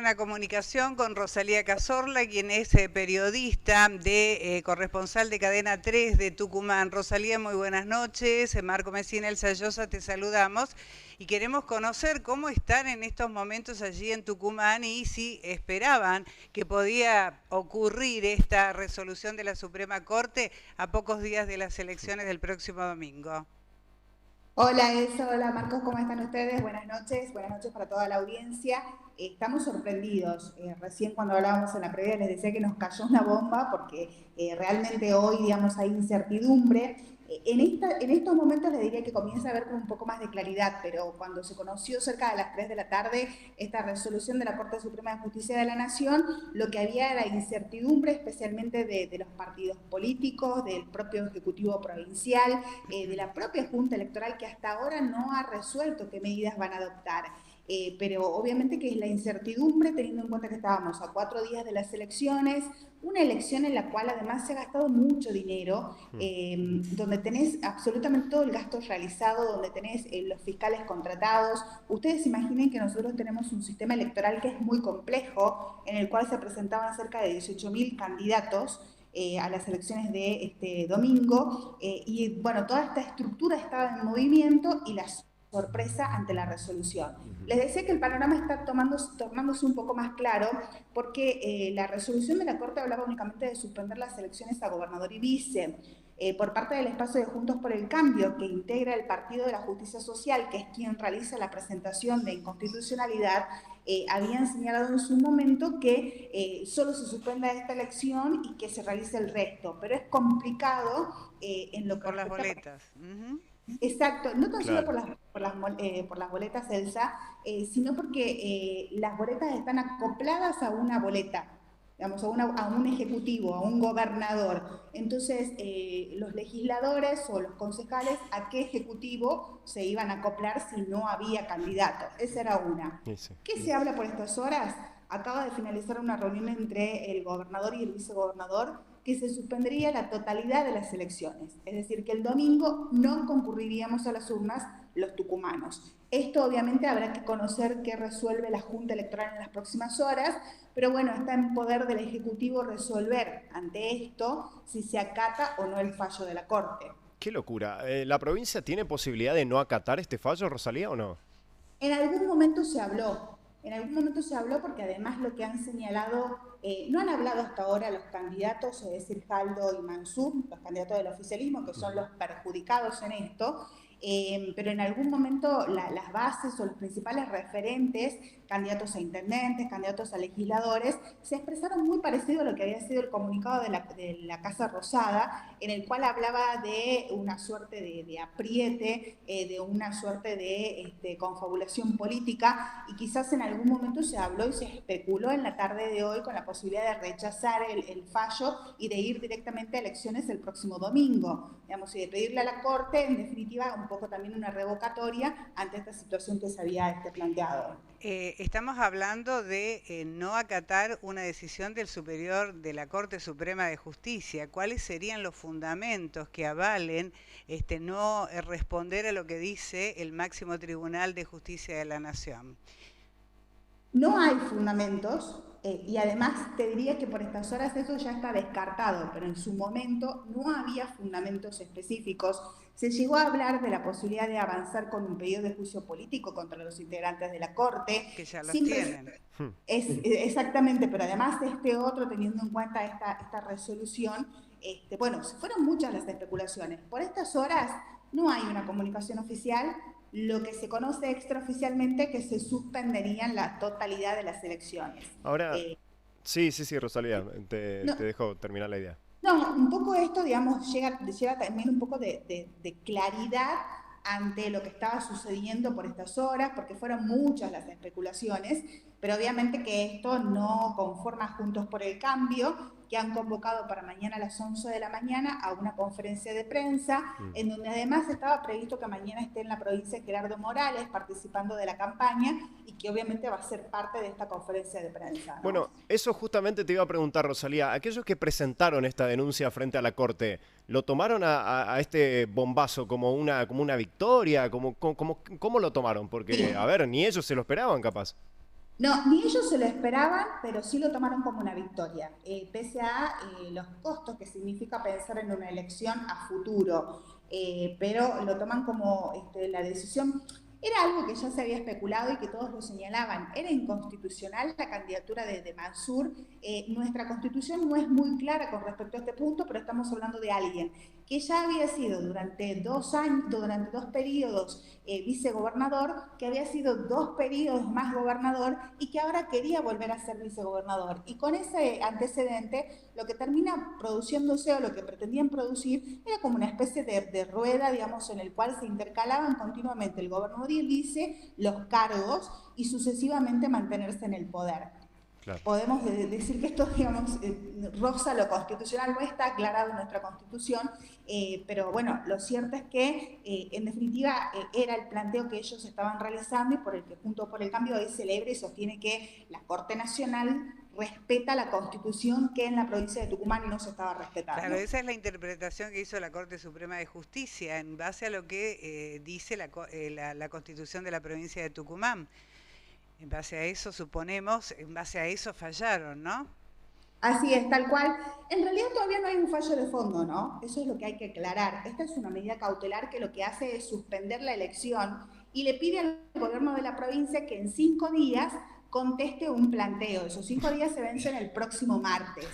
una comunicación con Rosalía Cazorla, quien es periodista corresponsal de Cadena 3 de Tucumán. Rosalía, muy buenas noches. Marco Messina, Elsa Llosa, te saludamos y queremos conocer cómo están en estos momentos allí en Tucumán y si esperaban que podía ocurrir esta resolución de la Suprema Corte a pocos días de las elecciones del próximo domingo. Hola Elsa, hola Marcos, ¿cómo están ustedes? Buenas noches para toda la audiencia. Estamos sorprendidos. Recién cuando hablábamos en la previa les decía que nos cayó una bomba porque realmente hoy, digamos, hay incertidumbre. En estos momentos les diría que comienza a haber como un poco más de claridad, pero cuando se conoció cerca de las 3 de la tarde esta resolución de la Corte Suprema de Justicia de la Nación, lo que había era incertidumbre, especialmente de los partidos políticos, del propio Ejecutivo Provincial, de la propia Junta Electoral, que hasta ahora no ha resuelto qué medidas van a adoptar. Pero obviamente que es la incertidumbre, teniendo en cuenta que estábamos a 4 días de las elecciones, una elección en la cual además se ha gastado mucho dinero, donde tenés absolutamente todo el gasto realizado, donde tenés los fiscales contratados. Ustedes imaginen que nosotros tenemos un sistema electoral que es muy complejo, en el cual se presentaban cerca de 18.000 candidatos a las elecciones de este domingo, y bueno, toda esta estructura estaba en movimiento y las sorpresa ante la resolución. Les decía que el panorama está tornándose un poco más claro porque la resolución de la Corte hablaba únicamente de suspender las elecciones a gobernador y vice. Por parte del espacio de Juntos por el Cambio, que integra el Partido de la Justicia Social, que es quien realiza la presentación de inconstitucionalidad, habían señalado en su momento que solo se suspenda esta elección y que se realice el resto, pero es complicado en lo que Por las respecta. boletas. Exacto, no tan solo Claro. por las boletas Elsa, sino porque las boletas están acopladas a una boleta, digamos, a un ejecutivo, a un gobernador. Entonces, los legisladores o los concejales, ¿a qué ejecutivo se iban a acoplar si no había candidato? Esa era una. Sí, sí. ¿Qué se habla por estas horas? Acaba de finalizar una reunión entre el gobernador y el vicegobernador que se suspendería la totalidad de las elecciones, es decir, que el domingo no concurriríamos a las urnas los tucumanos. Esto obviamente habrá que conocer qué resuelve la Junta Electoral en las próximas horas, pero bueno, está en poder del Ejecutivo resolver ante esto si se acata o no el fallo de la Corte. Qué locura. ¿La provincia tiene posibilidad de no acatar este fallo, Rosalía, o no? En algún momento se habló, en algún momento se habló porque además lo que han señalado, no han hablado hasta ahora los candidatos, es decir, Jaldo y Mansur, los candidatos del oficialismo, que son los perjudicados en esto, pero en algún momento las bases o los principales referentes, candidatos a intendentes, candidatos a legisladores, se expresaron muy parecido a lo que había sido el comunicado de la Casa Rosada, en el cual hablaba de una suerte de apriete, de una suerte de confabulación política, y quizás en algún momento se habló y se especuló en la tarde de hoy con la posibilidad de rechazar el fallo y de ir directamente a elecciones el próximo domingo, digamos, y de pedirle a la Corte, en definitiva, un poco también una revocatoria ante esta situación que se había planteado. Estamos hablando de no acatar una decisión de la Corte Suprema de Justicia. ¿Cuáles serían los fundamentos que avalen no responder a lo que dice el máximo Tribunal de Justicia de la Nación? No hay fundamentos, y además te diría que por estas horas eso ya está descartado, pero en su momento no había fundamentos específicos. Se llegó a hablar de la posibilidad de avanzar con un pedido de juicio político contra los integrantes de la Corte. Que ya los Siempre tienen. exactamente, pero además este otro, teniendo en cuenta esta resolución, bueno, fueron muchas las especulaciones. Por estas horas no hay una comunicación oficial. Lo que se conoce extraoficialmente es que se suspenderían la totalidad de las elecciones. Ahora, Eh, sí, sí, sí, Rosalía, no, te dejo terminar la idea. no, un poco esto, digamos, lleva también un poco de claridad ante lo que estaba sucediendo por estas horas, porque fueron muchas las especulaciones, pero obviamente que esto no conforma Juntos por el Cambio, que han convocado para mañana a las 11 de la mañana a una conferencia de prensa, Mm. en donde además estaba previsto que mañana esté en la provincia Gerardo Morales participando de la campaña y que obviamente va a ser parte de esta conferencia de prensa, ¿no? Bueno, eso justamente te iba a preguntar, Rosalía. Aquellos que presentaron esta denuncia frente a la Corte, ¿lo tomaron a este bombazo como una victoria? ¿Cómo lo tomaron? Porque, Sí. a ver, ni ellos se lo esperaban, capaz. No, ni ellos se lo esperaban, pero sí lo tomaron como una victoria, pese a los costos que significa pensar en una elección a futuro, pero lo toman como la decisión. Era algo que ya se había especulado y que todos lo señalaban. Era inconstitucional la candidatura de Mansur. Nuestra constitución no es muy clara con respecto a este punto, pero estamos hablando de alguien que ya había sido durante 2 años, durante 2 periodos vicegobernador, que había sido 2 periodos más gobernador y que ahora quería volver a ser vicegobernador. Y con ese antecedente, lo que termina produciéndose o lo que pretendían producir era como una especie de rueda, digamos, en el cual se intercalaban continuamente el gobernador y el vice, los cargos y sucesivamente mantenerse en el poder. Claro. Podemos decir que esto, digamos, roza lo constitucional, no está aclarado en nuestra constitución, pero bueno, lo cierto es que en definitiva era el planteo que ellos estaban realizando y por el que Juntos por el Cambio hoy celebra y sostiene que la Corte Nacional respeta la constitución que en la provincia de Tucumán no se estaba respetando. Claro, esa es la interpretación que hizo la Corte Suprema de Justicia en base a lo que dice la Constitución de la provincia de Tucumán. En base a eso, suponemos, en base a eso fallaron, ¿no? Así es, tal cual. En realidad todavía no hay un fallo de fondo, ¿no? Eso es lo que hay que aclarar. Esta es una medida cautelar que lo que hace es suspender la elección y le pide al gobierno de la provincia que en 5 días conteste un planteo. Esos 5 días se vencen el próximo martes.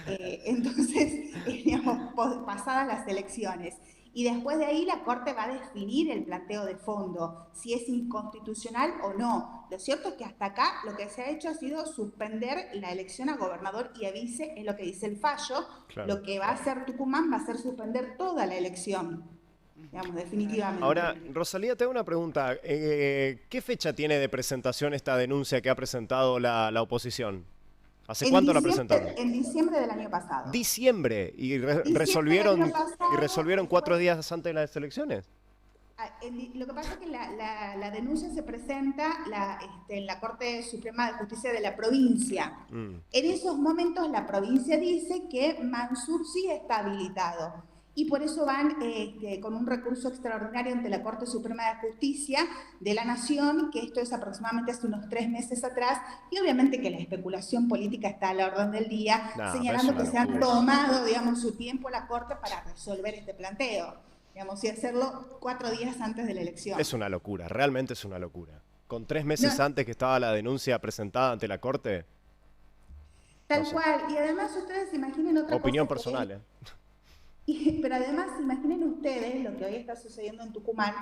Entonces, digamos, pasadas las elecciones. Y después de ahí la Corte va a definir el planteo de fondo, si es inconstitucional o no. Lo cierto es que hasta acá lo que se ha hecho ha sido suspender la elección a gobernador y a vice, es lo que dice el fallo. Claro. Lo que va a hacer Tucumán va a ser suspender toda la elección, digamos, definitivamente. Ahora, Rosalía, te hago una pregunta. ¿Qué fecha tiene de presentación esta denuncia que ha presentado la oposición? ¿Hace cuánto la presentaron? En diciembre del año pasado. ¿Diciembre? ¿Y resolvieron 4 días antes de las elecciones? Lo que pasa es que la denuncia se presenta en la Corte Suprema de Justicia de la provincia. En esos momentos la provincia dice que Mansur sí está habilitado. Y por eso van con un recurso extraordinario ante la Corte Suprema de Justicia de la Nación, que esto es aproximadamente hace unos 3 meses atrás, y obviamente que la especulación política está a la orden del día, señalando que se han tomado, digamos, su tiempo la Corte para resolver este planteo, digamos, y hacerlo 4 días antes de la elección. Es una locura, realmente es una locura. Con 3 meses antes que estaba la denuncia presentada ante la Corte. Tal cual, y además ustedes imaginen otra opinión personal, Pero además, imaginen ustedes lo que hoy está sucediendo en Tucumán,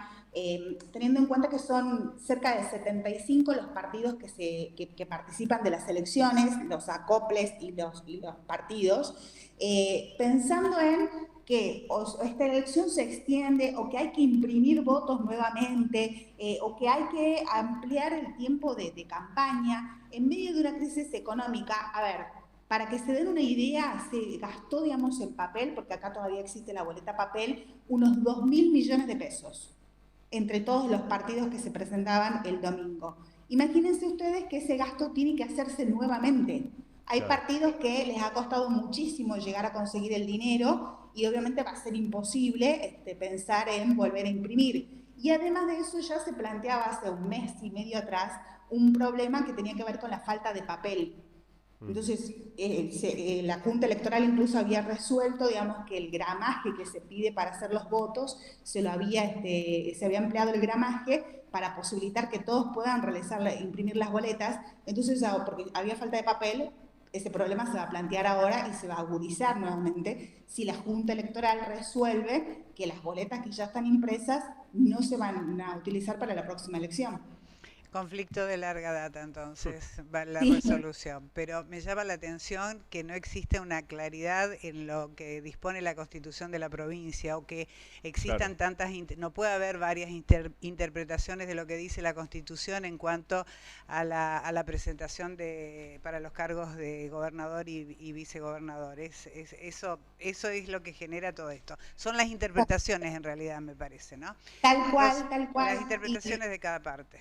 teniendo en cuenta que son cerca de 75 los partidos que participan de las elecciones, los acoples y los partidos, pensando en que esta elección se extiende o que hay que imprimir votos nuevamente o que hay que ampliar el tiempo de campaña en medio de una crisis económica. A ver, para que se den una idea, se gastó, digamos, en papel, porque acá todavía existe la boleta papel, unos 2.000 millones de pesos entre todos los partidos que se presentaban el domingo. Imagínense ustedes que ese gasto tiene que hacerse nuevamente. Hay partidos que les ha costado muchísimo llegar a conseguir el dinero y obviamente va a ser imposible pensar en volver a imprimir. Y además de eso ya se planteaba hace un mes y medio atrás un problema que tenía que ver con la falta de papel. Entonces, la Junta Electoral incluso había resuelto, digamos, que el gramaje que se pide para hacer los votos, se había empleado el gramaje para posibilitar que todos puedan imprimir las boletas. Entonces, porque había falta de papel, ese problema se va a plantear ahora y se va a agudizar nuevamente si la Junta Electoral resuelve que las boletas que ya están impresas no se van a utilizar para la próxima elección. Conflicto de larga data, entonces, va la resolución. Pero me llama la atención que no existe una claridad en lo que dispone la Constitución de la provincia o que existan tantas... No puede haber varias interpretaciones de lo que dice la Constitución en cuanto a la presentación para los cargos de gobernador y vicegobernador. Eso es lo que genera todo esto. Son las interpretaciones, en realidad, me parece, ¿no? Tal cual. Las interpretaciones de cada parte.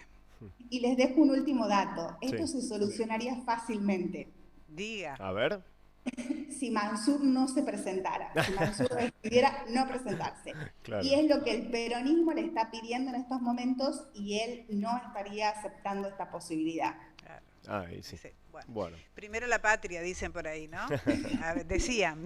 Y les dejo un último dato. Esto se solucionaría fácilmente. Diga. A ver. Si Mansur no se presentara, si Mansur decidiera no presentarse. Claro. Y es lo que el peronismo le está pidiendo en estos momentos y él no estaría aceptando esta posibilidad. Ay, sí. Sí, Bueno. Primero la patria, dicen por ahí, ¿no? A ver, decían.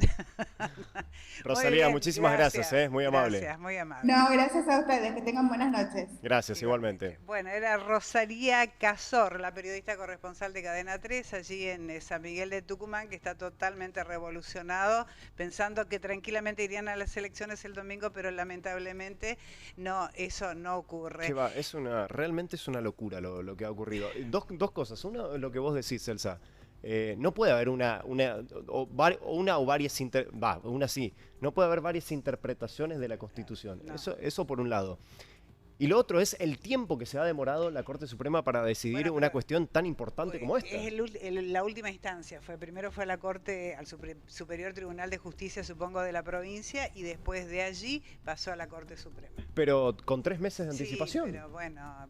Rosalía, bien, muchísimas gracias, muy amable. Gracias, muy amable. No, gracias a ustedes, que tengan buenas noches. Gracias, igualmente. Bueno, era Rosalía Cazor, la periodista corresponsal de Cadena 3, allí en San Miguel de Tucumán, que está totalmente revolucionado, pensando que tranquilamente irían a las elecciones el domingo, pero lamentablemente no, eso no ocurre. Que va, realmente es una locura lo que ha ocurrido. Dos cosas. Una, lo que vos decís, Elsa. No puede haber una o varias no puede haber varias interpretaciones de la Constitución. No. Eso por un lado. Y lo otro es el tiempo que se ha demorado la Corte Suprema para decidir una cuestión tan importante como esta. Es la última instancia. Primero fue a la Corte, al Superior Tribunal de Justicia, supongo, de la provincia, y después de allí pasó a la Corte Suprema. Pero con 3 meses de anticipación. Sí, pero bueno,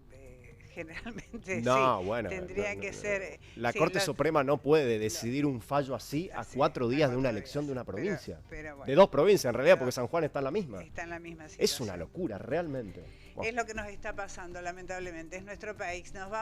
generalmente no, sí. Bueno, tendría que ser... La Corte Suprema no puede decidir un fallo así a 4 días de una elección de una provincia. Pero bueno, de 2 provincias, en realidad, porque San Juan está en la misma. Está en la misma situación. Es una locura, realmente. Es lo que nos está pasando, lamentablemente. Es nuestro país. Nos vamos